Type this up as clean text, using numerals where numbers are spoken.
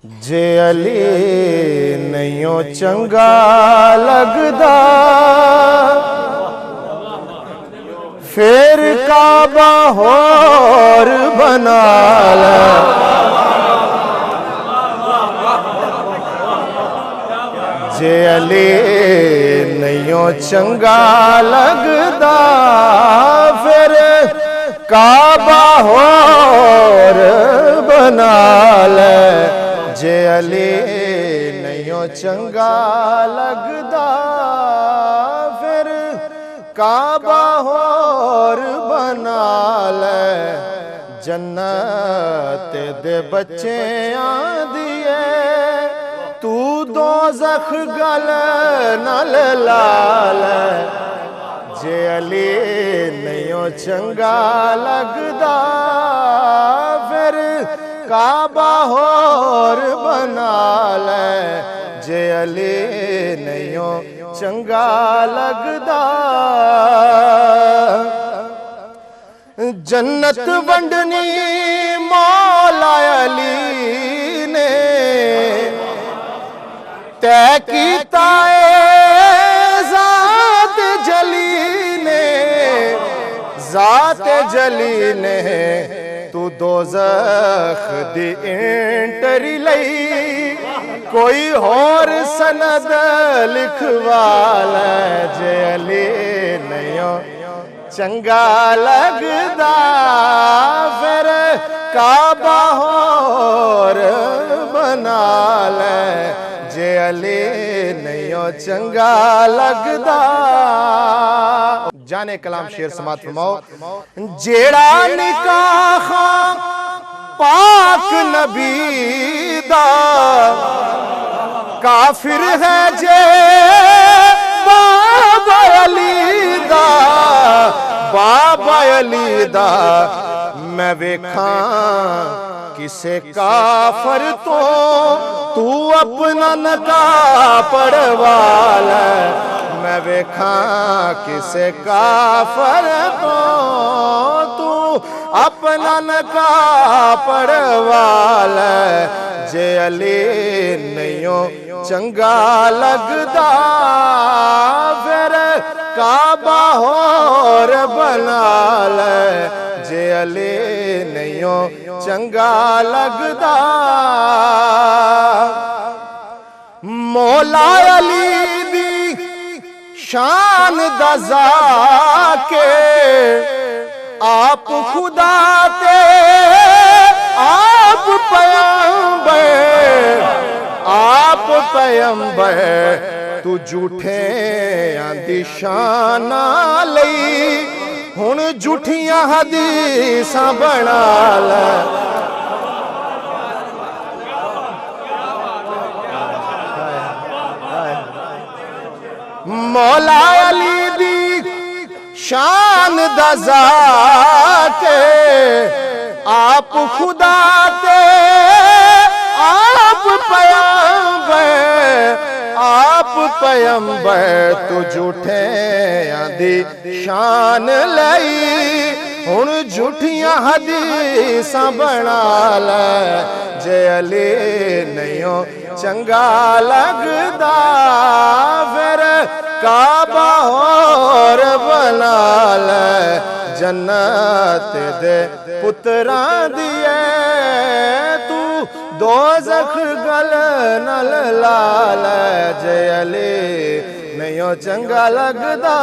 جے علی نئیوں چنگا لگدا پھر کعبہ ہور بنا لے جے علی نئیوں چنگا لگدا پھر کعبہ ہور بنا لے جے علی نئیوں چنگا لگدا پھر کعبہ ہور بنا لے جنت دے بچے آندیے تو دوزخ گل نال لالے جے علی نئیوں چنگا لگدا پھر کعبہ ہور بنا لے جے علی نئیوں چنگا لگدا جنت ونڈنی مولا علی نے طے کیتا اے ذات جلی نے ذات جلی نے تو دوزخ دی انٹری لئی کوئی اور سند لکھوالا جے علی نئیوں چنگا لگدا پھر کعبہ ہور بنا لے جے علی نئیوں چنگا لگدا جانے کلام شیر سماعت فرماؤ جیڑا نکاح پاک نبی دا کافر ہے جے بابا علی دا بابا علی دا میں ویکھاں کسے کافر تو اپنا نکاح پڑھوالا میں ویکھاں کسے کافر تو اپنا نکاح پڑھوالا جے علی نئیوں چنگا لگدا پھر کعبہ ہور بنا لے جے علی نئیوں چنگا لگدا مولا علی دی شان دزا کے آپ خدا تے آپ پیغمبر آپ پیغمبر تو جھوٹے آندی شانہ لئی ہن جھوٹیاں حدیثاں بنا لے مولا علی دی شان دزا کے آپ خدا تے آپ پیغمبر آپ پیغمبر تو جھوٹے آندی شان لئی ہن جھوٹیاں حدیثاں بنا لے جے علی نئیوں چنگا لگدا پھر کعبہ ہور بنا لے جنت دے پتراں دیے تو دوزخ گل نال لالے جے علی نئیوں چنگا لگدا